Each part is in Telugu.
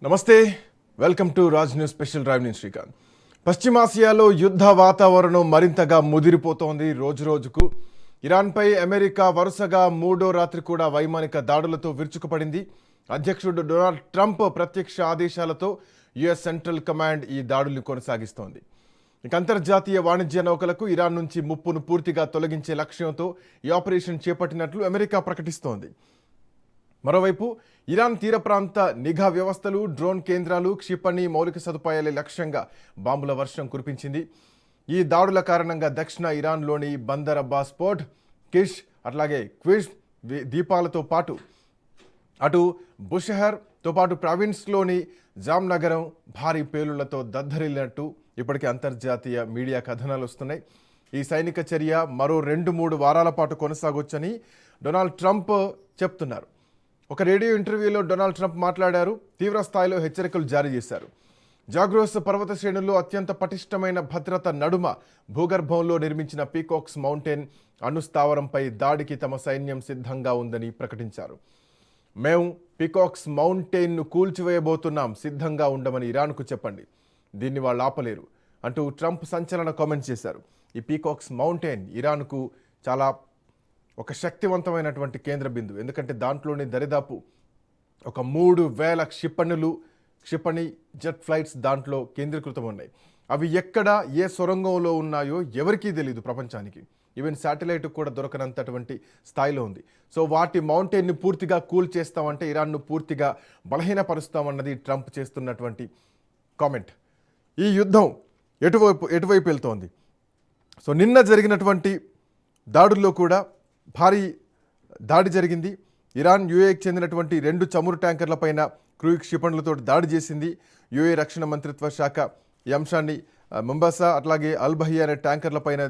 నమస్తే, welcome to Raj news special drive. నేను శ్రీకాంత్. పశ్చిమాసియాలో యుద్ధ వాతావరణం మరింతగా ముదిరిపోతోంది. రోజుకు ఇరాన్పై అమెరికా వరుసగా మూడో రాత్రి కూడా వైమానిక దాడులతో విరుచుకుపడింది. అధ్యక్షుడు డొనాల్డ్ ట్రంప్ ప్రత్యక్ష ఆదేశాలతో యుఎస్ సెంట్రల్ కమాండ్ ఈ దాడుల్ని కొనసాగిస్తోంది. ఇక అంతర్జాతీయ వాణిజ్య నౌకలకు ఇరాన్ నుంచి ముప్పును పూర్తిగా తొలగించే లక్ష్యంతో ఈ ఆపరేషన్ చేపట్టినట్లు అమెరికా ప్రకటిస్తోంది. మరోవైపు ఇరాన్ తీర ప్రాంత నిఘా వ్యవస్థలు, డ్రోన్ కేంద్రాలు, క్షిపణి మౌలిక సదుపాయాల లక్ష్యంగా బాంబుల వర్షం కురిపించింది. ఈ దాడుల కారణంగా దక్షిణ ఇరాన్లోని బందర్ అబ్బాస్ పోర్ట్, కిష్, అట్లాగే క్విష్ ద్వీపాలతో పాటు అటు బుషహర్తో పాటు ప్రావిన్స్లోని జామ్ నగరం భారీ పేలుళ్లతో దద్దరిల్లినట్టు ఇప్పటికే అంతర్జాతీయ మీడియా కథనాలు వస్తున్నాయి. ఈ సైనిక చర్య మరో 2-3 వారాల పాటు కొనసాగొచ్చని డొనాల్డ్ ట్రంప్ చెప్తున్నారు. ఒక రేడియో ఇంటర్వ్యూలో డొనాల్డ్ ట్రంప్ మాట్లాడారు. తీవ్ర స్థాయిలో హెచ్చరికలు జారీ చేశారు. జాగ్రోస్ పర్వత శ్రేణుల్లో అత్యంత పటిష్టమైన భద్రత నడుమ భూగర్భంలో నిర్మించిన పీకాక్స్ మౌంటైన్ అణుస్థావరంపై దాడికి తమ సైన్యం సిద్ధంగా ఉందని ప్రకటించారు. మేము పీకాక్స్ మౌంటైన్ను కూల్చివేయబోతున్నాం, సిద్ధంగా ఉండమని ఇరాన్కు చెప్పండి, దీన్ని వాళ్ళు ఆపలేరు అంటూ ట్రంప్ సంచలన కామెంట్ చేశారు. ఈ పీకాక్స్ మౌంటైన్ ఇరాన్కు చాలా ఒక శక్తివంతమైనటువంటి కేంద్ర బిందువు. ఎందుకంటే దాంట్లోని దరిదాపు ఒక 3000 క్షిపణి జెట్ ఫ్లైట్స్ దాంట్లో కేంద్రీకృతం ఉన్నాయి. అవి ఎక్కడ ఏ సొరంగంలో ఉన్నాయో ఎవరికీ తెలియదు ప్రపంచానికి. ఈవెన్ శాటిలైట్ కూడా దొరకనంతటువంటి స్థాయిలో ఉంది. సో వాటి మౌంటైన్ని పూర్తిగా కూల్ చేస్తామంటే ఇరాన్ను పూర్తిగా బలహీనపరుస్తామన్నది ట్రంప్ చేస్తున్నటువంటి కామెంట్. ఈ యుద్ధం ఎటువైపు వెళ్తోంది? సో నిన్న జరిగినటువంటి దాడుల్లో కూడా భారీ దాడి జరిగింది. ఇరాన్ యూఏకి చెందినటువంటి 2 చమురు ట్యాంకర్లపైన క్రూయిజ్ క్షిపణులతో దాడి చేసింది. యూఏ రక్షణ మంత్రిత్వ శాఖ ఈ అంశాన్ని ముంబాసా అట్లాగే అల్బహి అనే ట్యాంకర్లపైన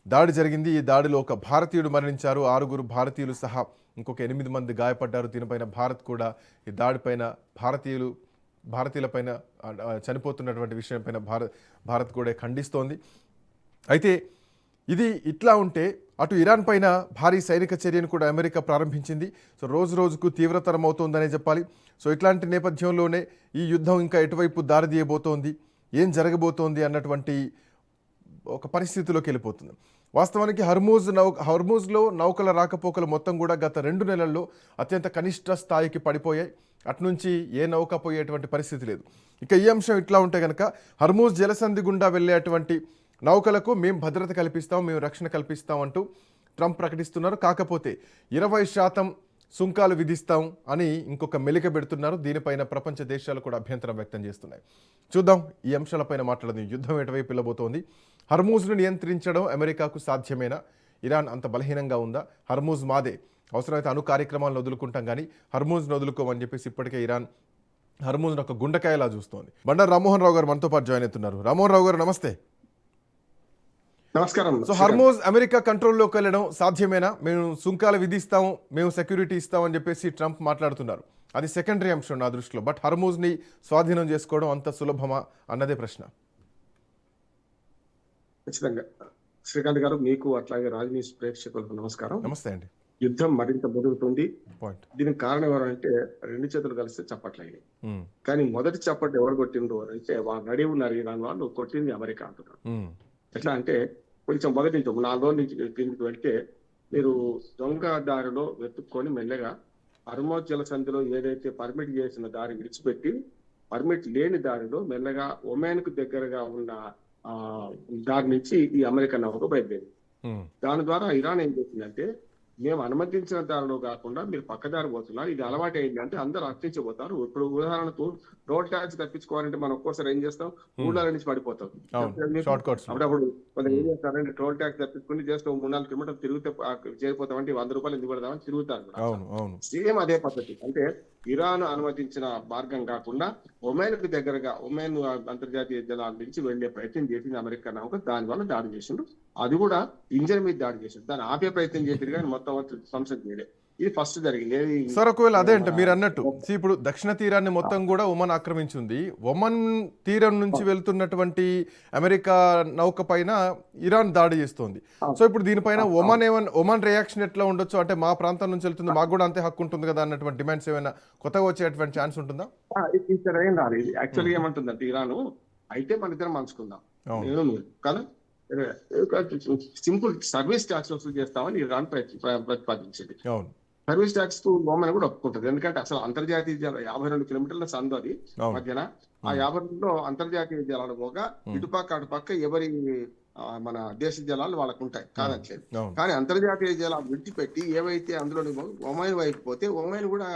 దాడి జరిగింది. ఈ దాడిలో ఒక భారతీయుడు మరణించారు. 6 భారతీయులు సహా ఇంకొక 8 మంది గాయపడ్డారు. దీనిపైన భారత్ కూడా ఈ దాడిపైన భారతీయులపైన చనిపోతున్నటువంటి విషయంపైన భారత్ కూడా ఖండిస్తోంది. అయితే ఇది ఇట్లా ఉంటే అటు ఇరాన్ పైన భారీ సైనిక చర్యను కూడా అమెరికా ప్రారంభించింది. సో రోజుకు తీవ్రతరం అవుతోందనే చెప్పాలి. సో ఇట్లాంటి నేపథ్యంలోనే ఈ యుద్ధం ఇంకా ఎటువైపు దారితీయబోతోంది, ఏం జరగబోతోంది అన్నటువంటి ఒక పరిస్థితిలోకి వెళ్ళిపోతుంది. వాస్తవానికి హర్మూజ్లో నౌకల రాకపోకలు మొత్తం కూడా గత 2 నెలల్లో అత్యంత కనిష్ట స్థాయికి పడిపోయాయి. అటునుంచి ఏ నౌక పోయేటువంటి పరిస్థితి లేదు. ఇక ఈ అంశం ఇట్లా ఉంటే కనుక హర్మూజ్ జలసంధి గుండా వెళ్ళేటువంటి నౌకలకు మేము భద్రత కల్పిస్తాం, మేము రక్షణ కల్పిస్తాం అంటూ ట్రంప్ ప్రకటిస్తున్నారు. కాకపోతే 20% సుంకాలు విధిస్తాం అని ఇంకొక మెలిక పెడుతున్నారు. దీనిపైన ప్రపంచ దేశాలు కూడా అభ్యంతరం వ్యక్తం చేస్తున్నాయి. చూద్దాం ఈ అంశాలపైన మాట్లాడదు. యుద్ధం ఎటువైపు వెళ్ళబోతోంది? హర్మూజ్ను నియంత్రించడం అమెరికాకు సాధ్యమేనా? ఇరాన్ అంత బలహీనంగా ఉందా? హర్మూజ్ మాదే, అవసరమైతే అణు కార్యక్రమాలను వదులుకుంటాం కానీ హర్మూజ్ను వదులుకోమని చెప్పేసి ఇప్పటికే ఇరాన్ హర్మూజ్ను ఒక గుండకాయలా చూస్తోంది. బండారు రామ్మోహన్ రావు గారు మనతో పాటు జాయిన్ అవుతున్నారు. రామ్మోహన్ రావు గారు నమస్తే. నమస్కారం. సో హర్మూజ్ అమెరికా కంట్రోల్లోకి వెళ్ళడం సాధ్యమేనా? మేము సుంకాలు విధిస్తాము, మేము సెక్యూరిటీ ఇస్తామని చెప్పేసి ట్రంప్ మాట్లాడుతున్నారు. అది సెకండరీ అంశం నా దృష్టిలో. బట్ హర్మూజ్ని స్వాధీనం చేసుకోవడం అంత సులభమా అన్నదే ప్రశ్న. ఖచ్చితంగా శ్రీకాంత్ గారు, మీకు అట్లాగే రాజ్ న్యూస్ ప్రేక్షకులకు నమస్కారం. నమస్తే అండి. యుద్ధం మరింత ముదురుతుంది. దీనికి కారణం ఎవరంటే 2 చేతులు కలిస్తే చప్పట్లయ్యాయి. కానీ మొదటి చప్పట్లు ఎవరు కొట్టిండ్రు అంటే వాళ్ళు రెడీ ఉన్నారు. ఇరాన్ వాళ్ళు కొట్టింది అమెరికా అంటున్నారు. ఎట్లా అంటే కొంచెం మొదటి నుంచి 4 రోజుల నుంచి కిందికి వెళ్తే మీరు దొంగ దారిలో వెతుక్కొని మెల్లగా హర్మూజ్ జలసంధిలో ఏదైతే పర్మిట్ చేసిన దారి విడిచిపెట్టి పర్మిట్ లేని దారిలో మెల్లగా ఒమాన్ కు దగ్గరగా ఉన్న దారి నుంచి ఈ అమెరికా నౌక బయలుదేరింది. దాని ద్వారా ఇరాన్ ఏం చేసిందంటే, మేము అనుమతించిన దారిలో కాకుండా మీరు పక్కదారి పోతున్నారు, ఇది అలవాటు అయింది అంటే అందరూ అర్థించబోతారు. ఇప్పుడు ఉదాహరణకు రోడ్ ట్యాక్స్ తప్పించుకోవాలంటే మనం ఒక్కోసారి ఏం చేస్తాం, ఊళ్ళ నుంచి పడిపోతాం. అప్పుడప్పుడు కొంత ఏం చేస్తారంటే టోల్ ట్యాక్స్ తప్పించుకుని జస్ట్ 3-4 కిలోమీటర్లు తిరిగితే చేరిపోతామంటే 100 రూపాయలు ఎందుకు పెడదామని తిరుగుతారు. సేమ్ అదే పద్ధతి. అంటే ఇరాన్ అనుమతించిన మార్గం కాకుండా ఒమాన్ కు దగ్గరగా ఒమాన్ అంతర్జాతీయ జలాల నుంచి వెళ్లే ప్రయత్నం చేసింది అమెరికా నౌక. దాని వల్ల దాడి చేసిండ్రు. అది కూడా ఇంజన్ మీద దాడి చేసిండ్రు. దాన్ని ఆపే ప్రయత్నం చేసిండ్రు కానీ మొత్తం సంస్థ చేయలేదు. ఇది ఫస్ట్ జరిగింది. ఏది సార్ ఒకవేళ అదే అంటే మన మీరు అన్నట్టు ఇప్పుడు దక్షిణ తీరాన్ని మొత్తం కూడా ఒమన్ ఆక్రమించింది. ఒమన్ తీరం నుంచి వెళ్తున్నటువంటి అమెరికా నౌక పైన ఇరాన్ దాడి చేస్తోంది. సో ఇప్పుడు దీనిపైన ఒమన్ రియాక్షన్ ఎట్లా ఉండొచ్చు? అంటే మా ప్రాంతం నుంచి వెళ్తుంది, మాకు కూడా అంతే హక్కు ఉంటుంది కదా అన్నటువంటి డిమాండ్స్ ఏమైనా కొత్తగా వచ్చేటువంటి ఛాన్స్ ఉంటుందా? ఇక్కడ ఏం రాదు. ఇది యాక్చువల్గా ఏమంటుందంటే ఇరాను, అయితే మన ఇద్దరం మంచుకుందాం నేను నువ్వు కదా, సింపుల్ సర్వీస్ ట్యాక్స్ వసూలు చేస్తామని ఇరాన్ ప్రతిపాదించింది. సర్వీస్ ట్యాక్స్ కు గవర్నమెంట్ కూడా ఒప్పుకుంటుంది. ఎందుకంటే అసలు అంతర్జాతీయ 52 కిలోమీటర్ల సందు అది మధ్యన. ఆ 52లో అంతర్జాతీయ జలాలు పోగా ఇటుపక్క అటుపక్క ఎవరి మన దేశ జలాలు వాళ్ళకు ఉంటాయి, కాదట్లేదు. కానీ అంతర్జాతీయ జలాలు విడిచిపెట్టి ఏవైతే అందులో ఒమైన్ వైపు పోతే ఒమైన్ కూడా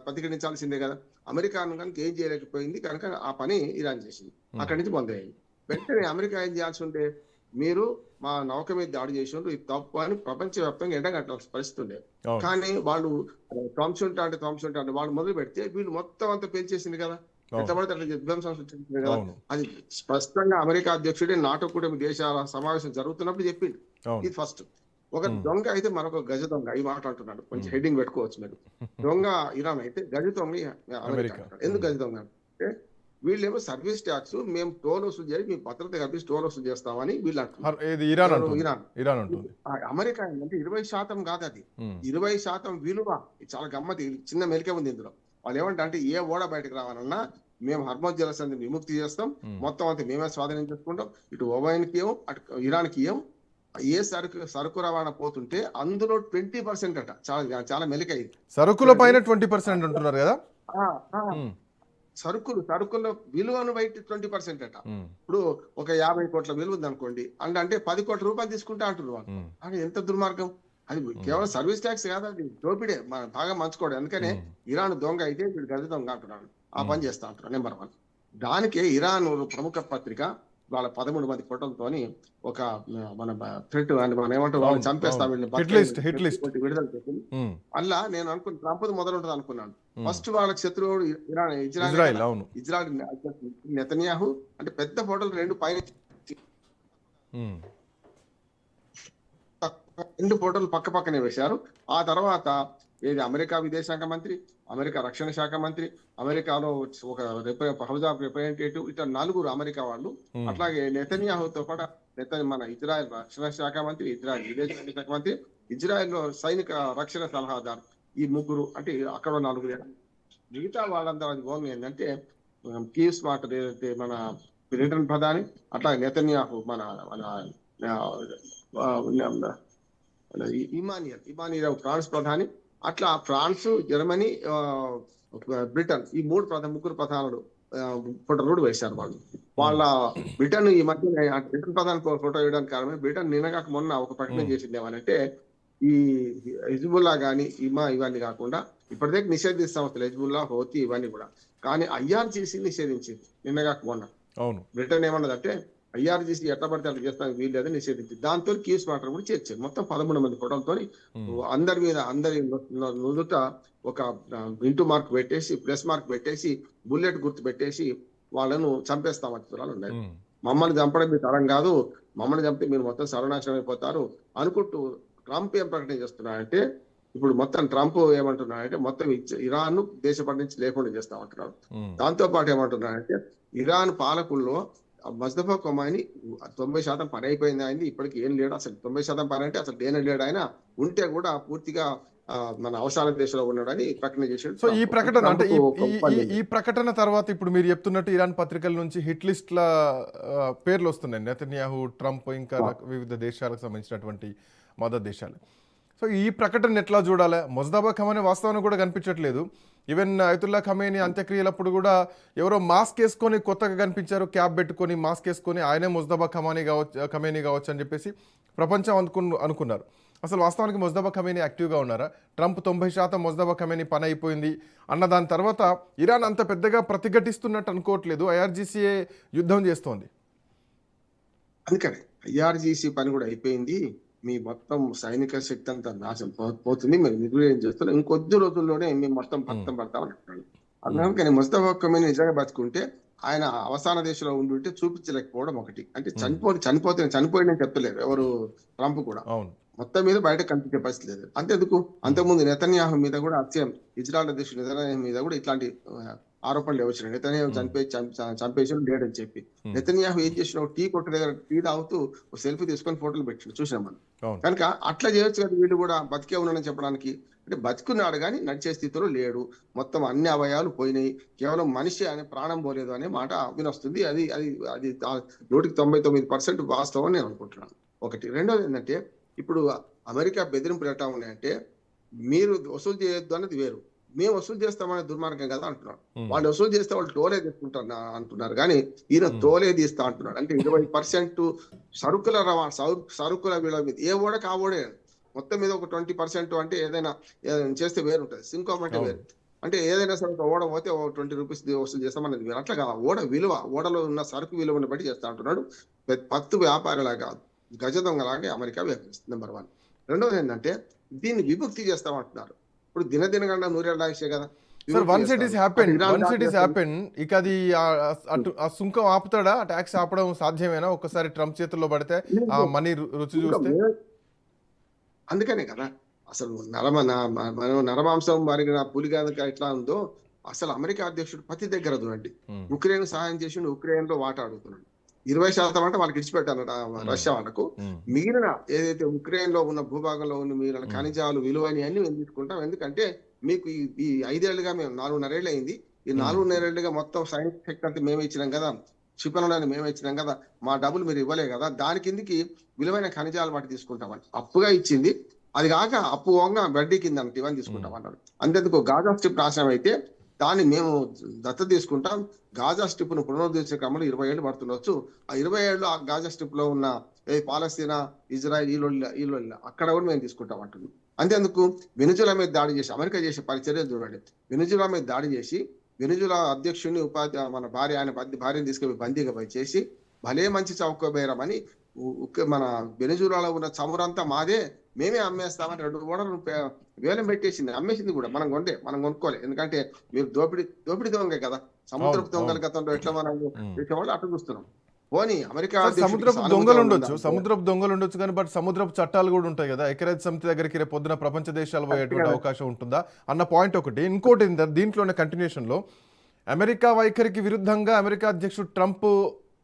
ప్రతిఘటించాల్సిందే కదా. అమెరికా కనుక ఏం చేయలేకపోయింది కనుక ఆ పని ఇరాన్ చేసింది, అక్కడి నుంచి పొందేయండి. వెంటనే అమెరికా ఏం చేయాల్సి ఉంటే, మీరు మా నౌక మీద దాడి చేసినప్పుడు ఇది తప్పు అని ప్రపంచవ్యాప్తంగా ఎండగట్టాల్సిన పరిస్థితి ఉండేది. కానీ వాళ్ళు ధ్వంసుంటా అంటే వాళ్ళు మొదలు పెడితే వీళ్ళు మొత్తం అంతా పెంచేసింది కదా, ఎట్లా పడితే అట్లా విధ్వంసం సృష్టించింది కదా. అది స్పష్టంగా అమెరికా అధ్యక్షుడే నాటో కూటమి దేశాల సమావేశం జరుగుతున్నప్పుడు చెప్పింది. ఇది ఫస్ట్. ఒక దొంగ అయితే మరొక గజ దొంగ, ఈ మాట అంటున్నాడు, కొంచెం హెడ్డింగ్ పెట్టుకోవచ్చు మీరు. దొంగ ఇరాన్ అయితే గజ దొంగ అమెరికా. ఎందుకు గజ దొంగ అంటే, వీళ్ళేమో సర్వీస్ ట్యాక్స్ మేము టోల్ వసూలు చేసి మీ భద్రత కల్పించి టోల్ వసూలు చేస్తామని వీళ్ళు అంటున్నారు. ఇరాన్ అమెరికా ఏంటంటే 20% కాదు అది, 20% విలువ. చాలా గమ్మతి, చిన్న మెలికే ఉంది ఇందులో. వాళ్ళు ఏమంటే ఏ ఓడ బయటకు రావాలన్నా మేము హర్మోజ్ జలసంధిని విముక్తి చేస్తాం, మొత్తం అంతా మేమే స్వాధీనం చేసుకుంటాం. ఇటు ఒమైన్కి ఏం అటు ఇరాన్కి ఏం, ఏ సరుకు రవాణా పోతుంటే అందులో 20% అట. చాలా మెలికైంది. సరుకుల పైన 20% అంటున్నారు కదా. సరుకుల విలువను బయట 20% అట. ఇప్పుడు ఒక 50 కోట్ల విలువ ఉంది అనుకోండి, అంటే 10 కోట్ల రూపాయలు తీసుకుంటే అంటున్నారు వాళ్ళు. అంటే ఎంత దుర్మార్గం అది. కేవలం సర్వీస్ ట్యాక్స్ కాదు, అది దోపిడే, మన బాగా మంచుకోవడం. అందుకనే ఇరాన్ దొంగ అయితే వీడు గజ దొంగ అంటున్నాడు, ఆ పని చేస్తా అంటున్నాడు. నెంబర్ 1. దానికే ఇరాన్ ప్రముఖ పత్రిక వాళ్ళ 13 మంది ఫోటోలతోని ఒక మన థ్రెట్ అని మనం ఏమంటారు, వాళ్ళని చంపేస్తాం విడుదల చేసింది. అలా నేను అనుకున్న ట్రంప్ మొదలు ఉంటుంది అనుకున్నాను. ఫస్ట్ వాళ్ళకి శత్రువుడు ఇజ్రాయెల్ నెతన్యాహు. అంటే పెద్ద ఫోటోలు 2 పైన, 2 ఫోటోలు పక్క పక్కనే వేశారు. ఆ తర్వాత ఏది అమెరికా విదేశాంగ మంత్రి, అమెరికా రక్షణ శాఖ మంత్రి, అమెరికాలో ఒక హౌస్ ఆఫ్ రిప్రజెంటేటివ్, ఇట్లా 4 అమెరికా వాళ్ళు. అట్లాగే నెతన్యాహుతో పాటు మన ఇజ్రాయెల్ రక్షణ శాఖ మంత్రి, ఇజ్రాయెల్ విదేశాంగ శాఖ మంత్రి, ఇజ్రాయెల్లో సైనిక రక్షణ సలహాదారు, ఈ 3. అంటే అక్కడ 4. మిగతా వాళ్ళందరూ అది భూమి ఏంటంటే కీవ్ స్మార్ట్ ఏదైతే మన బ్రిటన్ ప్రధాని, అట్లాగే నెతన్యాహు మన ఇమానియల్ ఫ్రాన్స్ ప్రధాని, అట్లా ఫ్రాన్స్, జర్మనీ, బ్రిటన్, ఈ 3 ప్రధానులు ఫోటోలు వేశారు వాళ్ళు. వాళ్ళ బ్రిటన్ ఈ మధ్య బ్రిటన్ ప్రధాని ఫోటో వేయడానికి కారణమే, బ్రిటన్ నిన్నగాక మొన్న ఒక ప్రకటన చేసింది ఏమనంటే, ఈ హిజ్బుల్లా గానీ ఇవన్నీ కాకుండా ఇప్పటిదాకా నిషేధిత సంస్థలు హిజ్బుల్లా, హౌతీ ఇవన్నీ కూడా, కానీ IRGC నిషేధించింది నిన్నగాక మొన్న. బ్రిటన్ ఏమన్నదంటే IRGC ఎట్లా పడితే అట్లా చేస్తానికి వీల్లేదని నిషేధించింది. దాంతో కీస్ వాటర్ కూడా చేర్చారు. మొత్తం 13 మంది ఫోటోలతో అందరి నుదుట ఒక ఇంటూ మార్క్ పెట్టేసి, ప్లస్ మార్క్ పెట్టేసి, బుల్లెట్ గుర్తు పెట్టేసి వాళ్ళను చంపేస్తామని ఉన్నాయి. మమ్మల్ని చంపడం మీ తరం కాదు, మమ్మల్ని చంపితే మీరు మొత్తం సర్వనాశనం అయిపోతారు అనుకుంటూ ట్రంప్ ఏం ప్రకటన చేస్తున్నాడంటే, ఇప్పుడు మొత్తం ట్రంప్ ఏమంటున్నాడంటే మొత్తం ఇరాన్ దేశపటి నుంచి లేకుండా చేస్తామంటున్నాడు. దాంతో పాటు ఏమంటున్నాడంటే, ఇరాన్ పాలకుల్లో ముస్తఫా ఖొమైనీ 90% పని అయిపోయింది ఆయనది, ఇప్పటికి ఏం లేడు. అసలు 90% పని అంటే అసలు లేనే లేడు. ఆయన ఉంటే కూడా పూర్తిగా మన అవసరాల దేశంలో ఉన్నాడని ప్రకటన చేశాడు. సో ఈ ప్రకటన అంటే ఈ ప్రకటన తర్వాత ఇప్పుడు మీరు చెప్తున్నట్టు ఇరాన్ పత్రికల నుంచి హిట్ లిస్ట్ల పేర్లు వస్తున్నాయి, నెతన్యాహు, ట్రంప్, ఇంకా వివిధ దేశాలకు సంబంధించినటువంటి మదర్ దేశాలు. సో ఈ ప్రకటన ఎట్లా చూడాలి? ముజ్తబా ఖమేనీ వాస్తవానికి కూడా కనిపించట్లేదు. ఈవెన్ అయతుల్లా ఖమేనీ అంత్యక్రియలప్పుడు కూడా ఎవరో మాస్క్ వేసుకొని కొత్తగా కనిపించారు, క్యాప్ పెట్టుకొని మాస్క్ వేసుకొని, ఆయనే ముజ్తబా ఖమేనీ కావచ్చు అని చెప్పేసి ప్రపంచం అనుకున్నారు. అసలు వాస్తవానికి ముజ్తబా ఖమేనీ యాక్టివ్గా ఉన్నారా? ట్రంప్ 90% ముజ్తబా ఖమేనీ పని అయిపోయింది అన్న దాని తర్వాత ఇరాన్ అంత పెద్దగా ప్రతిఘటిస్తున్నట్టు అనుకోవట్లేదు, IRGCయే యుద్ధం చేస్తోంది. అందుకని IRGC పని కూడా అయిపోయింది, మీ మొత్తం సైనిక శక్తి అంతా నాశనం పోతుంది, మీరు నిర్వీర్యం చేస్తున్నారు, ఇంకొద్ది రోజుల్లోనే మేము మొత్తం భక్తం పడతామని అంటున్నాడు. అందుకని ముస్తఫా ఖమేనీ నిజంగా బతుకుంటే ఆయన అవసాన దేశంలో ఉండి చూపించలేకపోవడం ఒకటి. అంటే చనిపోయినని చెప్తలేరు ఎవరు, ట్రంప్ కూడా. మొత్తం మీద బయట కనిపించే పరిస్థితి లేదు. అంతేందుకు అంతకుముందు నెతన్యాహు మీద కూడా అత్యం ఇజ్రాయల్ అధ్యక్షుడు నెతన్యాహు మీద కూడా ఇట్లాంటి ఆరోపణలు వచ్చినాయి. నెతన్యాహు చంపేసి లేడని చెప్పి. నెతన్యాహు ఏం చేసిన టీ కొట్టు దగ్గర టీ తాగుతూ సెల్ఫీ తీసుకొని ఫోటోలు పెట్టిన చూసినాం మనం. కనుక అట్లా చేయొచ్చు కదా వీళ్ళు కూడా బతికే ఉన్నాడని చెప్పడానికి. అంటే బతుకున్నాడు కానీ నడిచే స్థితిలో లేడు, మొత్తం అన్ని అవయవాలు పోయినాయి, కేవలం మనిషి అనే ప్రాణం పోలేదు అనే మాట వినొస్తుంది. అది అది అది 99% వాస్తవం నేను అనుకుంటున్నాను. ఒకటి. రెండోది ఏంటంటే ఇప్పుడు అమెరికా బెదిరింపులు ఎట్లా ఉన్నాయంటే మీరు వసూలు చేయొద్దు అన్నది వేరు, మేము వసూలు చేస్తామనే దుర్మార్గం కదా అంటున్నారు. వాళ్ళు వసూలు చేస్తే వాళ్ళు టోలే తీసుకుంటారు అంటున్నారు కానీ ఈయన తోలే తీస్తా అంటున్నాడు. అంటే 20% సరుకుల విలువ మీద ఏ ఓడకి ఆ ఓడే మొత్తం మీద ఒక 20% అంటే ఏదైనా చేస్తే వేరు ఉంటుంది, సింకోం అంటే వేరు. అంటే ఏదైనా సరే ఓడ పోతే 20 రూపీస్ వసూలు చేస్తామన్నది వేరు. అట్లా కాదు, ఓడ విలువ, ఓడలో ఉన్న సరుకు విలువను బట్టి చేస్తా అంటున్నాడు. పత్తు వ్యాపారిలా కాదు, గజ దొంగలాగే అమెరికా వ్యవహరిస్తుంది. నెంబర్ 1. రెండోది ఏంటంటే దీన్ని విముక్తి చేస్తామంటున్నారు. ఇప్పుడు దినదినగండా నూరేళ్ళ ఆయుషే కదా. Sir once it is happen, ఇక అది ఆ సుంకం ఆపుతాడా? ట్యాక్స్ ఆపడం సాధ్యమేనా ఒక్కసారి ట్రంప్ చేతుల్లో పడితే ఆ మనీ రుచి చూస్తే? అందుకనే కదా అసలు నరమాంసం మరిగిన పులి కనుక ఎట్లా ఉందో అసలు అమెరికా అధ్యక్షుడు ప్రతి దగ్గర చూడండి. ఉక్రెయిన్ సహాయం చేసి ఉక్రెయిన్ లో వాటా అడుగుతున్నాడు. 20% అంటే వాళ్ళకి ఇచ్చిపెట్టాను రష్యా వాళ్ళకు. మిగిలిన ఏదైతే ఉక్రెయిన్ లో ఉన్న భూభాగంలో ఉన్న మిగిలిన ఖనిజాలు విలువైన అన్ని మేము తీసుకుంటాం. ఎందుకంటే మీకు ఈ 5 ఏళ్లుగా మేము 4.5 ఏళ్ళు అయింది. ఈ 4.5 ఏళ్ళుగా మొత్తం సైన్స్ సెక్టర్ అంతా మేమే ఇచ్చినాం కదా, క్షిపణులని మేమే ఇచ్చినాం కదా, మా డబ్బులు మీరు ఇవ్వలే కదా, దాని కిందికి విలువైన ఖనిజాలు వాటి తీసుకుంటామని అప్పుగా ఇచ్చింది. అది కాక అప్పు ఓంగా వడ్డీ కింద ఇవన్నీ తీసుకుంటామన్నారు. అంతేందుకు గాజా స్ట్రిప్ నాశనం అయితే దాన్ని మేము దత్త తీసుకుంటాం. గాజా స్ట్రిప్ ను పునరుద్ధరించే క్రమంలో 20 ఏళ్ళు పడుతుండొచ్చు. ఆ 20 ఏళ్ళు ఆ గాజా స్ట్రిప్ లో ఉన్న పాలస్తీనా, ఇజ్రాయెల్ వీళ్ళు అక్కడ కూడా మేము తీసుకుంటాం అంటున్నాం. అంతేందుకు వెనుజులా మీద దాడి చేసి అమెరికా చేసే పరిచర్యలు చూడండి. వెనుజులా మీద దాడి చేసి వెనుజులా అధ్యక్షుడిని మన ఆయన భార్యను తీసుకెళ్లి బందీగా చేసి భలే మంచి చౌకబేరమని మన వెనుజులాలో ఉన్న చమురంతా మాదే, మేమే అమ్మేస్తామని 2 ఓడలు వేలం పెట్టేసింది, అమ్మేసింది కూడా. మనం కొనుక్కోలే, ఎందుకంటే మీరు దోపిడి దొంగ కదా. సముద్రపు దొంగల గతంలో ఎట్లా మనం చేసేవాళ్ళు అట్లా చూస్తున్నాం. పోనీ అమెరికా సముద్రపు దొంగలు ఉండొచ్చు కానీ బట్ సముద్రపు చట్టాలు కూడా ఉంటాయి కదా. ఐక్యరాజ్య సమితి దగ్గరికి రేపు పొద్దున ప్రపంచ దేశాలు పోయేటువంటి అవకాశం ఉంటుందా అన్న పాయింట్ ఒకటి. ఇంకోటి దీంట్లోనే కంటిన్యూషన్ లో అమెరికా వైఖరికి విరుద్ధంగా అమెరికా అధ్యక్షుడు ట్రంప్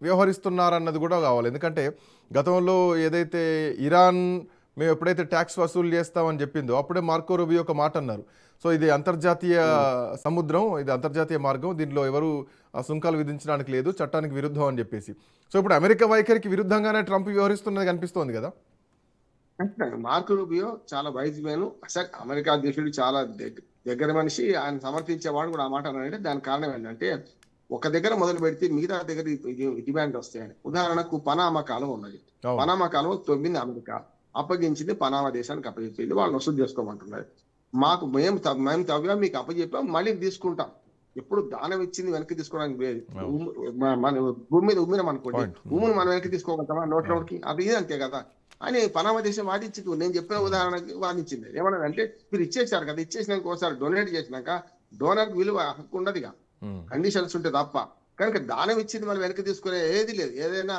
వ్యవహరిస్తున్నారన్నది కూడా కావాలి. ఎందుకంటే గతంలో ఏదైతే ఇరాన్ మేము ఎప్పుడైతే ట్యాక్స్ వసూలు చేస్తామని చెప్పిందో అప్పుడే మార్కో రూబియో ఒక మాట అన్నారు. సో ఇది అంతర్జాతీయ సముద్రం, ఇది అంతర్జాతీయ మార్గం, దీంట్లో ఎవరు సుంకాలు విధించడానికి లేదు, చట్టానికి విరుద్ధం అని చెప్పేసి. సో ఇప్పుడు అమెరికా వైఖరికి విరుద్ధంగానే ట్రంప్ వ్యవహరిస్తున్నది కనిపిస్తోంది కదా. మార్కో రూబియో చాలా వైజ్ మ్యాన్, అసలు అమెరికా అధ్యక్షుడు చాలా దగ్గర మనిషి, ఆయన సమర్థించేవాడు కూడా. ఆ మాట అన్నాడంటే దానికి కారణం ఏంటంటే ఒక దగ్గర మొదలు పెడితే మిగతా దగ్గర డిమాండ్ వస్తాయని. ఉదాహరణకు పనామా కాలం ఉన్నది. పనామా కాలం తొమ్మిది అమెరికా అప్పగించింది, పనామా దేశానికి అప్పచెప్పింది, వాళ్ళు వసూలు చేసుకోమంటున్నారు. మేము తవ్వాం, మీకు అప్పచెప్పాం, మళ్ళీ తీసుకుంటాం. ఎప్పుడు దానం ఇచ్చింది వెనక్కి తీసుకోవడానికి లేదు. మన భూమి మీద ఉమ్మినాం అనుకోండి, భూమిని మనం వెనక్కి తీసుకోగలుగుతామా నోట్లోకి? అది అంతే కదా అని పనామా దేశం వాదించింది. నేను చెప్పిన ఉదాహరణకి వాదించింది. ఏమన్నదంటే మీరు ఇచ్చేసారు కదా, ఇచ్చేసినాక ఒకసారి డొనేట్ చేసినాక డోనర్ విలువ హక్కు ఉండదుగా, కండిషన్స్ ఉంటే తప్ప. కనుక దానం ఇచ్చింది మనం వెనక్కి తీసుకునే ఏది లేదు. ఏదైనా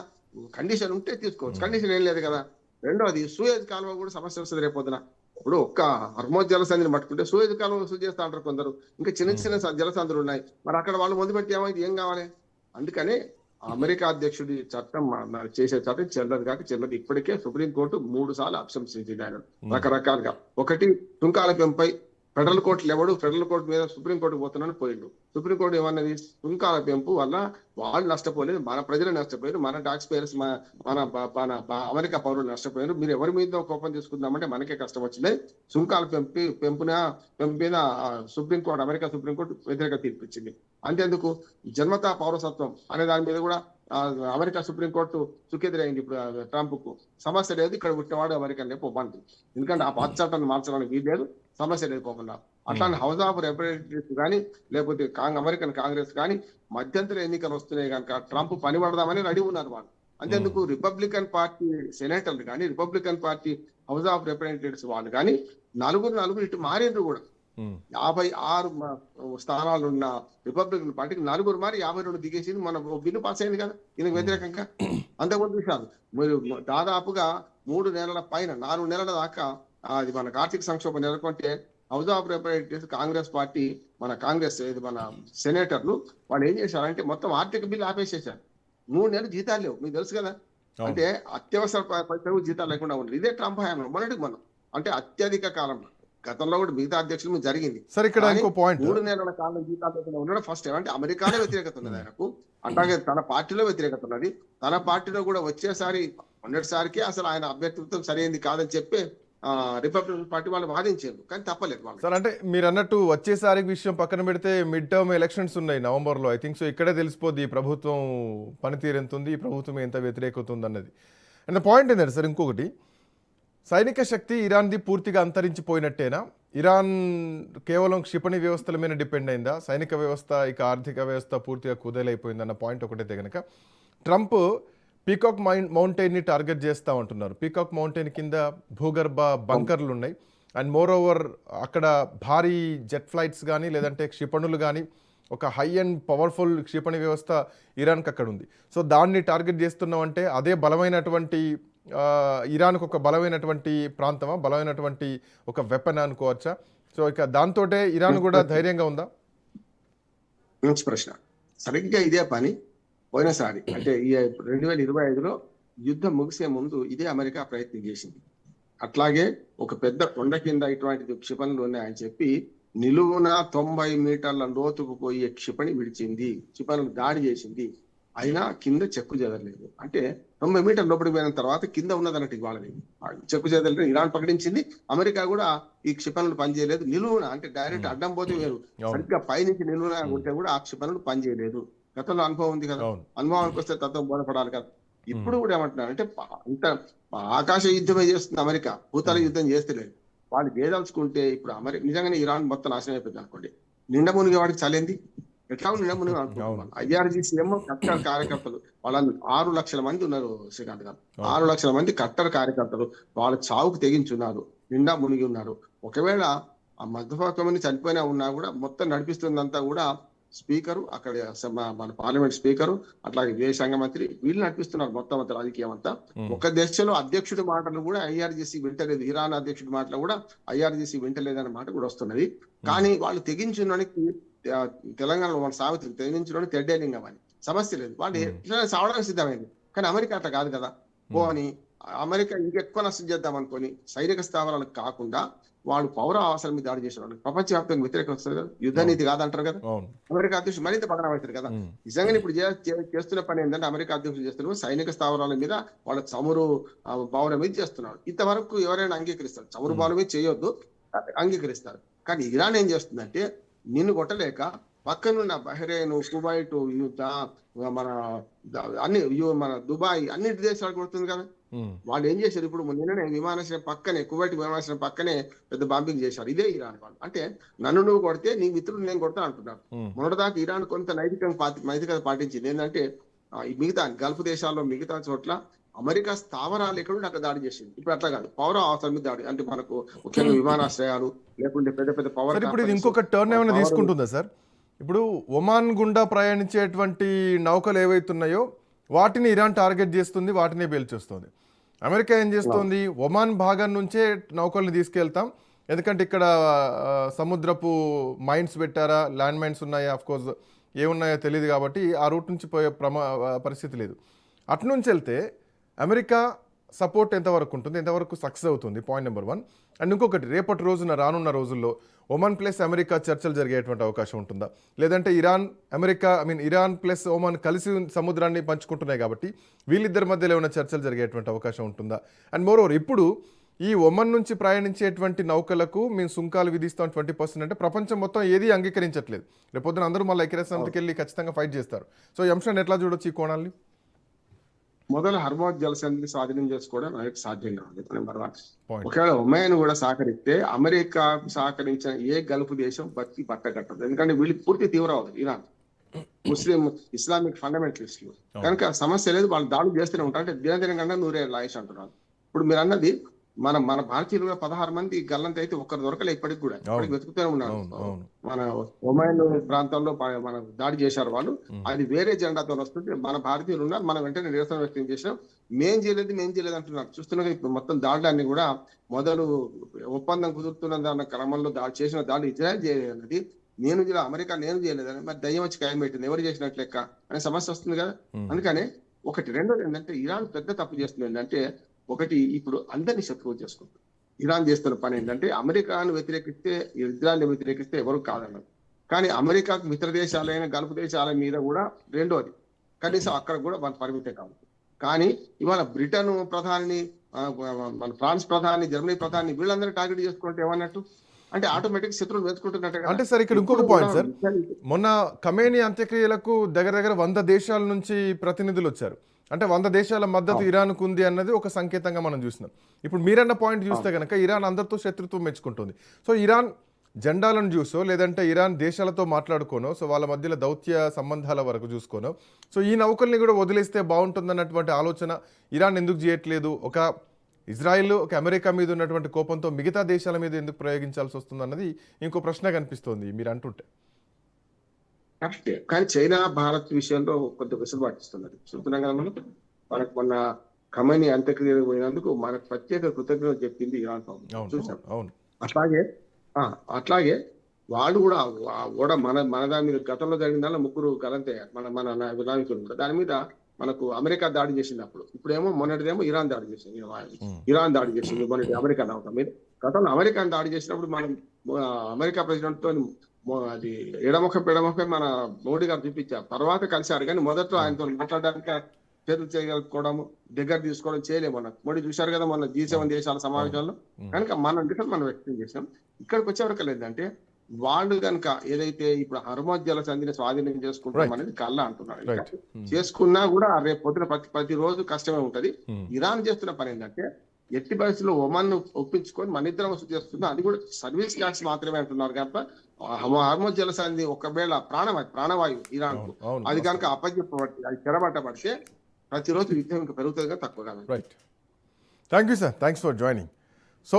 కండిషన్ ఉంటే తీసుకోవచ్చు, కండిషన్ ఏం లేదు కదా. రెండోది సూయజ్ కాలువ కూడా సమస్య వస్తుంది రేపొద్దున. ఇప్పుడు ఒక్క హర్మోజ్ జలసంధిని పట్టుకుంటే సూయజ్ కాలువ వసూలు చేస్తా అంటారు కొందరు, ఇంకా చిన్న జలసంధులు ఉన్నాయి. మరి అక్కడ వాళ్ళు ముందు పెట్టి ఏం కావాలి? అందుకనే అమెరికా అధ్యక్షుడి చట్టం చేసే చట్టం చెల్లదు. ఇప్పటికే సుప్రీంకోర్టు 3 సార్లు అభిశంసించింది ఆయన రకరకాలుగా. ఒకటి సుంకాల పెంపై ఫెడరల్ కోర్టులు ఎవడు ఫెడరల్ కోర్టు మీద సుప్రీంకోర్టుకు పోతున్నాను పోయిండు. సుప్రీంకోర్టు ఏమన్నది, సుంకాల పెంపు వల్ల వాళ్ళు నష్టపోలేదు, మన ప్రజలు నష్టపోయారు, మన టాక్స్ పేయర్స్ మన అమెరికా పౌరులు నష్టపోయారు. మీరు ఎవరి మీద కోపం తీసుకుందామంటే మనకే కష్టం వచ్చింది. సుంకాల పెంపు మీద అమెరికా సుప్రీంకోర్టు వ్యతిరేక తీర్పు ఇచ్చింది. అంతేందుకు జన్మతా పౌరసత్వం అనే దాని మీద కూడా అమెరికా సుప్రీంకోర్టు చుక్కెదురైంది. ఇప్పుడు ట్రంప్ కు సమస్య లేదు, ఇక్కడ పుట్టినవాడు అమెరికన్ లేకపోమంది. ఎందుకంటే ఆ పాత చట్టాన్ని మార్చడానికి వీల్లేదు, సమస్య లేదు పోకుండా. అట్లానే హౌస్ ఆఫ్ రిప్రజెంటేటివ్స్ కానీ లేకపోతే అమెరికన్ కాంగ్రెస్ కానీ మధ్యంతర ఎన్నికలు వస్తున్నాయి కనుక ట్రంప్ పని పడదామని రెడీ ఉన్నారు వాళ్ళు. అంతేందుకు రిపబ్లికన్ పార్టీ సెనేటర్లు కానీ Republican party house of representatives వాళ్ళు కానీ నలుగురు ఇటు మారిండ్రు కూడా. 56 స్థానాలు ఉన్న రిపబ్లికన్ పార్టీకి 4 మారి 52 దిగేసింది. మన బిల్లు పాస్ అయింది కదా ఈయనకు వ్యతిరేకంగా. అంతకుముందు విషయాలు మీరు దాదాపుగా 3 నెలల పైన 4 నెలల దాకా అది మనకు ఆర్థిక సంక్షోభం నెలకొంటే House of Representatives Congress party Congress మన సెనేటర్లు వాళ్ళు ఏం చేశారంటే మొత్తం ఆర్థిక బిల్లు ఆపేసేసారు. 3 నెలలు జీతాలు లేవు, మీకు తెలుసు కదా. అంటే అత్యవసర పరిస్థితులు జీతాలు లేకుండా ఉండదు. ఇదే ట్రంప్ హయాంలో మొన్నటికి మనం అంటే అత్యధిక కాలం. గతంలో కూడా మిగతా అధ్యక్షుల మీద జరిగింది. సార్ ఇక్కడ ఇంకో పాయింట్, 3 నెలల కాలం జీతాలు లేకుండా ఉండడం ఫస్ట్ టైం. అంటే అమెరికాలో వ్యతిరేకత ఉన్నది ఆయనకు, అట్లాగే తన పార్టీలో వ్యతిరేకత ఉన్నది. తన పార్టీలో కూడా వచ్చేసారి మొన్నటిసారికి అసలు ఆయన అభ్యర్థిత్వం సరైనది కాదని చెప్పి రిపబ్లికన్ పార్టీ వాళ్ళు వాదించారు, కానీ తప్పలేదు వాళ్ళు. సార్ అంటే మీరు అన్నట్టు వచ్చేసారి విషయం పక్కన పెడితే మిడ్ టర్మ్ ఎలక్షన్స్ ఉన్నాయి నవంబర్లో. ఐ థింక్ సో ఇక్కడే తెలిసిపోద్ది ఈ ప్రభుత్వం పనితీరు ఎంత ఉంది, ఈ ప్రభుత్వం ఎంత వ్యతిరేకత ఉంది అన్నది. అండ్ పాయింట్ ఏంటంటే సార్ ఇంకొకటి, సైనిక శక్తి ఇరాన్ది పూర్తిగా అంతరించిపోయినట్టేనా? ఇరాన్ కేవలం క్షిపణి వ్యవస్థల మీద డిపెండ్ అయిందా? సైనిక వ్యవస్థ ఇక ఆర్థిక వ్యవస్థ పూర్తిగా కుదేలైపోయిందన్న పాయింట్ ఒకటైతే కనుక, ట్రంప్ పీకాక్ మౌంటైన్ని టార్గెట్ చేస్తూ ఉంటున్నారు. పీకాక్ మౌంటైన్ కింద భూగర్భ బంకర్లు ఉన్నాయి. అండ్ మోర్ ఓవర్ అక్కడ భారీ జెట్ ఫ్లైట్స్ కానీ లేదంటే క్షిపణులు కానీ ఒక హై అండ్ పవర్ఫుల్ క్షిపణి వ్యవస్థ ఇరాన్కి అక్కడ ఉంది. సో దాన్ని టార్గెట్ చేస్తున్నామంటే అదే బలమైనటువంటి ఇరాన్కు ఒక బలమైనటువంటి ప్రాంతమా, బలమైనటువంటి ఒక వెపన్ అనుకోవచ్చా? సో ఇక దాంతోటే ఇరాన్ కూడా ధైర్యంగా ఉందా? మంచి ప్రశ్న. సరిగ్గా ఇదే పని పోయినసారి అంటే ఈ 2025లో యుద్ధం ముగిసే ముందు ఇదే అమెరికా ప్రయత్నం చేసింది. అట్లాగే ఒక పెద్ద కొండ కింద ఇటువంటి క్షిపణులు ఉన్నాయని చెప్పి నిలువున 90 మీటర్ల లోతుకు పోయే క్షిపణి విడిచింది, క్షిపణులు దాడి చేసింది. అయినా కింద చెక్కు చెదరలేదు. అంటే 90 మీటర్ల లోపలికి పోయిన తర్వాత కింద ఉన్నదన్నట్టు వాళ్ళని చెక్కు చెదరలేదు. ఇరాన్ ప్రకటించింది, అమెరికా కూడా ఈ క్షిపణులు పనిచేయలేదు. నిలువున అంటే డైరెక్ట్ అడ్డం పోతే వేరు, సరిగ్గా పైనుంచి నిలువున ఉంటే కూడా ఆ క్షిపణులు పనిచేయలేదు. గతంలో అనుభవం ఉంది కదా, అనుభవానికి వస్తే తత్వం బోధపడాలి కదా. ఇప్పుడు కూడా ఏమంటున్నారు అంటే అంత ఆకాశ యుద్ధమే చేస్తుంది అమెరికా, భూతల యుద్ధం చేస్తలేదు. వాళ్ళు చేయదలుచుకుంటే ఇప్పుడు అమెరికా నిజంగానే ఇరాన్ మొత్తం నాశనం అయిపోయింది అనుకోండి. నిండా మునిగే వాడికి చలేంది ఎట్లా నిండా మునిగి అనుకుంటున్నాను. IRGC ఏమో కట్టర్ కార్యకర్తలు వాళ్ళ 6 లక్షల మంది ఉన్నారు శ్రీకాంత్ గారు. 6 లక్షల మంది కట్టర్ కార్యకర్తలు వాళ్ళ చావుకు తెగించున్నారు, నిండా మునిగి ఉన్నారు. ఒకవేళ ఆ మధ్యభాగం మంది చనిపోయినా ఉన్నా కూడా మొత్తం నడిపిస్తుందంతా కూడా స్పీకరు, అక్కడ మన పార్లమెంట్ స్పీకరు, అట్లాగే విదేశాంగ మంత్రి, వీళ్ళు నడిపిస్తున్నారు మొత్తం అంతా రాజకీయం అంతా. ఒక దేశంలో అధ్యక్షుడి మాటలు కూడా IRGC వింటలేదు, ఇరాన్ అధ్యక్షుడి మాటలు కూడా IRGC వింటలేదన్న మాట కూడా వస్తున్నది. కానీ వాళ్ళు తెగించడానికి తెలంగాణలో మన సావిత్రి తెగించడానికి తెడ్డేలింగం అని సమస్య లేదు, వాళ్ళు సావడానికి సిద్ధమైంది. కానీ అమెరికా అట్లా కాదు కదా. పోని అమెరికా ఇంకెక్కువ నష్టం చేద్దాం అనుకొని సైనిక స్థావరాలకు కాకుండా వాళ్ళు పౌర ఆవాసాల మీద దాడి చేసిన వాళ్ళు ప్రపంచవ్యాప్తంగా వ్యతిరేకత వస్తుంది కదా. యుద్ధ నీతి కాదంటారు కదా అమెరికా అధ్యక్షుడు, మరింత పక్కన అవుతారు కదా. నిజంగా ఇప్పుడు చేస్తున్న పని ఏంటంటే అమెరికా అధ్యక్షుడు చేస్తున్నారు సైనిక స్థావరాల మీద వాళ్ళ చమురు బావుల మీద చేస్తున్నాడు. ఇంతవరకు ఎవరైనా అంగీకరిస్తారు, చమురు బావుల మీద చేయొద్దు అంగీకరిస్తారు. కానీ ఇరాన్ ఏం చేస్తుందంటే నిన్ను కొట్టలేక పక్కనున్న బహ్రెయిన్, కువైట్, మన అన్ని మన దుబాయ్ అన్ని దేశాలు కొడుతుంది కదా. వాళ్ళు ఏం చేశారు ఇప్పుడు నిన్ననే విమానాశ్రయం పక్కనే, కువైట్ విమానాశ్రయం పక్కనే పెద్ద బాంబింగ్ చేశారు. ఇదే ఇరాన్ వాళ్ళు. అంటే నన్ను నువ్వు కొడితే నీ మిత్రుడు నేను కొడతా అంటున్నారు. మొన్నటిదాకా ఇరాన్ కొంత నైతికత పాటించింది. ఏంటంటే మిగతా గల్ఫ్ దేశాల్లో మిగతా చోట్ల అమెరికా స్థావరాలు ఎక్కడ అక్కడ దాడి చేసింది. ఇప్పుడు అట్లా కాదు, పౌర ఆవాసాల మీద దాడి. అంటే మనకు ముఖ్యంగా విమానాశ్రయాలు లేకుంటే పెద్ద పెద్ద పవర్. ఇప్పుడు ఇది ఇంకొక టర్న్ ఏమైనా తీసుకుంటుందా సార్? ఇప్పుడు ఒమాన్ గుండా ప్రయాణించేటువంటి నౌకలు ఏవైతున్నాయో వాటిని ఇరాన్ టార్గెట్ చేస్తుంది, వాటిని పేల్చేస్తుంది. అమెరికా ఏం చేస్తుంది, ఒమాన్ భాగం నుంచే నౌకల్ని తీసుకెళ్తాం, ఎందుకంటే ఇక్కడ సముద్రపు మైన్స్ పెట్టారా, ల్యాండ్ మైన్స్ ఉన్నాయా, అఫ్కోర్స్ ఏమున్నాయో తెలియదు కాబట్టి ఆ రూట్ నుంచి పోయే పరిస్థితి లేదు. అటు నుంచి వెళ్తే అమెరికా సపోర్ట్ ఎంతవరకు ఉంటుంది, ఎంతవరకు సక్సెస్ అవుతుంది, పాయింట్ నెంబర్ 1. అండ్ ఇంకొకటి, రేపటి రోజున రానున్న రోజుల్లో ఒమాన్ ప్లస్ అమెరికా చర్చలు జరిగేటువంటి అవకాశం ఉంటుందా? లేదంటే ఇరాన్ ప్లస్ ఒమాన్ కలిసి సముద్రాన్ని పంచుకుంటున్నాయి కాబట్టి వీళ్ళిద్దరి మధ్యలో ఏమైనా చర్చలు జరిగేటువంటి అవకాశం ఉంటుందా? అండ్ మోరోవర్ ఇప్పుడు ఈ ఒమన్ నుంచి ప్రయాణించేటువంటి నౌకలకు మేము సుంకాలు విధిస్తాం 20% అంటే ప్రపంచం మొత్తం ఏది అంగీకరించట్లేదు. రేపొద్దున అందరూ మళ్ళీ ఐక్యరాజ్యసమితికి వెళ్ళి ఖచ్చితంగా ఫైట్ చేస్తారు. సో ఈ అంశాన్ని ఎట్లా చూడొచ్చు ఈ కోణాన్ని? మొదలు హర్మోజ్ జలసంధిని స్వాధీనం చేసుకోవడం మనకి సాధ్యం కాదు. నెంబర్ 1. ఒకవేళ ఒమన్ కూడా సహకరిస్తే అమెరికా సహకరించిన ఏ గల్ఫ్ దేశం బతికి పట్టగట్టదు. ఎందుకంటే వీళ్ళు పూర్తి తీవ్రవాదులు, ఇరాన్ ఇస్లామిక్ ఫండమెంటలిస్టులు కనుక సమస్య లేదు. వాళ్ళు దాడులు చేస్తూనే ఉంటారు. అంటే దినదినంగా నూరే లాయిష్ అంటున్నారు. ఇప్పుడు మీరు అన్నది మన భారతీయులు కూడా 16 మంది గల్లంత అయితే ఒక్కరు దొరకలే ఇప్పటికి కూడా. ఇప్పటికి వెతుకుతూనే ఉన్నారు. మన ఒమాన్ ప్రాంతంలో మన దాడి చేశారు వాళ్ళు. అది వేరే జెండాతో వస్తుంటే మన భారతీయులు ఉన్నారు. మనం వెంటనే నిరసన వ్యక్తం చేసినాం. మేం చేయలేదు అంటున్నారు. చూస్తున్నాగా ఇప్పుడు మొత్తం దాడులన్నీ కూడా మొదలు ఒప్పందం కుదురుతున్న క్రమంలో చేసిన దాడి ఇజ్రాయెల్ చేయలేదన్నది, అమెరికా నేను చేయలేదని మరి దయ్యం వచ్చి ఖాయం పెట్టింది, ఎవరు చేసినట్లు లెక్క అనే సమస్య వస్తుంది కదా. అందుకనే ఒకటి. రెండోది ఏంటంటే ఇరాన్ పెద్ద తప్పు చేస్తుంది ఏంటంటే, ఒకటి ఇప్పుడు అందరినీ శత్రువు చేసుకుంటుంది. ఇరాన్ చేస్తున్న పని ఏంటంటే అమెరికాను వ్యతిరేకిస్తే, ఇజ్రాయెల్ని వ్యతిరేకిస్తే ఎవరు కాదన్నారు. కానీ అమెరికాకు మిత్ర దేశాలైన గల్ఫ్ దేశాల మీద కూడా రెండోది కనీసం అక్కడ కూడా మన పరిమితే కాదు. కానీ ఇవాళ బ్రిటన్ ప్రధాని, మన ఫ్రాన్స్ ప్రధాని, జర్మనీ ప్రధాని వీళ్ళందరూ టార్గెట్ చేసుకుంటే ఏమన్నట్టు అంటే ఆటోమేటిక్ శత్రువులు వెతుకుంటున్నట్టు. అంటే సార్ ఇక్కడ ఇంకొక పాయింట్ సార్, మొన్న ఖమేనీ అంత్యక్రియలకు దగ్గర 100 దేశాల నుంచి ప్రతినిధులు వచ్చారు. అంటే 100 దేశాల మద్దతు ఇరాన్కు ఉంది అన్నది ఒక సంకేతంగా మనం చూసినాం. ఇప్పుడు మీరన్న పాయింట్ చూస్తే కనుక ఇరాన్ అందరితో శత్రుత్వం మెచ్చుకుంటుంది. సో ఇరాన్ జెండాలను చూసో లేదంటే ఇరాన్ దేశాలతో మాట్లాడుకోనో, సో వాళ్ళ మధ్యలో దౌత్య సంబంధాల వరకు చూసుకోనో, సో ఈ నౌకల్ని కూడా వదిలేస్తే బాగుంటుందన్నటువంటి ఆలోచన ఇరాన్ ఎందుకు చేయట్లేదు? ఒక ఇజ్రాయిల్, ఒక అమెరికా మీద ఉన్నటువంటి కోపంతో మిగతా దేశాల మీద ఎందుకు ప్రయోగించాల్సి వస్తుంది అన్నది ఇంకో ప్రశ్న కనిపిస్తోంది మీరు అంటుంటే. కరెక్టే. కానీ చైనా భారత్ విషయంలో కొంత వెసులుబాటు ఇస్తున్నది. చూస్తున్నాం కదా మనం. మనకు మొన్న ఖమేనీ అంత్యక్రియలకు పోయినందుకు మనకు ప్రత్యేక కృతజ్ఞతలు చెప్పింది ఇరాన్ చూసాం. అట్లాగే వాళ్ళు కూడా మన దాని మీద గతంలో జరిగిన దానిలో 3 గలంతయ్యారు మన నాయకులు కూడా. దాని మీద మనకు అమెరికా దాడి చేసింది అప్పుడు. ఇప్పుడేమో మొన్నటిదేమో ఇరాన్ దాడి చేసింది. మొన్నటి అమెరికా నౌక మీద. గతంలో అమెరికాను దాడి చేసినప్పుడు మనం అమెరికా ప్రెసిడెంట్ తో అది ఎడమొక్క మన మోడీ గారు చూపించారు. తర్వాత కలిశారు కానీ మొదట్లో ఆయనతో మాట్లాడడానికి చేతులు చేయగలుగుకోవడం, దగ్గర తీసుకోవడం చేయలేము. మోడీ చూశారు కదా మొన్న G7 దేశాల సమావేశంలో. కనుక మనం వ్యక్తం చేసాం. ఇక్కడికి వచ్చేవరకు లేదంటే వాళ్ళు కనుక ఏదైతే ఇప్పుడు హర్మోజ్ జలసంధిని స్వాధీనం చేసుకుంటాం అనేది కళ్ళ అంటున్నారు. చేసుకున్నా కూడా రేపు పొద్దున ప్రతిరోజు కష్టమే ఉంటది. ఇరాన్ చేస్తున్న పని ఏంటంటే ఎట్టి పరిస్థితుల్లో ఒమాన్ ను ఒప్పించుకొని మన ఇద్దరం వసూలు చేస్తున్నాం. అది కూడా సర్వీస్ ట్యాక్స్ మాత్రమే అంటున్నారు కనుక హర్మోజ్ జలసంధి ఒకవేళ ప్రాణవాయువు ఇరాన్ కు అది కనుక అప్పచెప్పబడితే, అది చెరబట్టబడితే ప్రతిరోజు యుద్ధం ఇంకా పెరుగుతుంది, తక్కువ కాదు. Right. Thank you sir, thanks for joining. So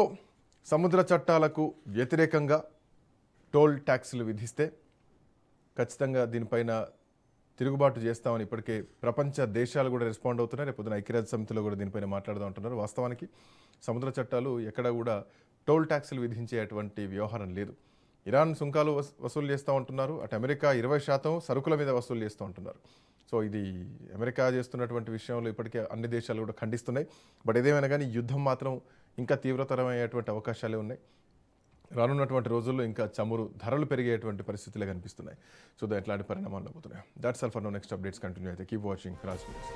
సముద్ర చట్టాలకు వ్యతిరేకంగా టోల్ ట్యాక్స్లు విధిస్తే ఖచ్చితంగా దీనిపైన తిరుగుబాటు చేస్తామని ఇప్పటికే ప్రపంచ దేశాలు కూడా రెస్పాండ్ అవుతున్నాయి. రేపు పొద్దున ఐక్యరాజ్య సమితిలో కూడా దీనిపైన మాట్లాడుతూ ఉంటున్నారు. వాస్తవానికి సముద్ర చట్టాలు ఎక్కడ కూడా టోల్ ట్యాక్స్లు విధించేటువంటి వ్యవహారం లేదు. ఇరాన్ సుంకాలు వసూలు చేస్తూ ఉంటున్నారు. అటు అమెరికా 20% సరుకుల మీద వసూలు చేస్తూ ఉంటున్నారు. సో ఇది అమెరికా చేస్తున్నటువంటి విషయంలో ఇప్పటికే అన్ని దేశాలు కూడా ఖండిస్తున్నాయి. బట్ ఏదేమైనా కానీ యుద్ధం మాత్రం ఇంకా తీవ్రతరమయ్యేటువంటి అవకాశాలే ఉన్నాయి. రానున్నటువంటి రోజుల్లో ఇంకా చమురు ధరలు పెరిగేటువంటి పరిస్థితులే కనిపిస్తున్నాయి. సో ఎట్లాంటి పరిణామాలు అవుతున్నాయి. That's all for now. Next updates continue అయితే కీప్ వాచింగ్ రాజ్ న్యూస్.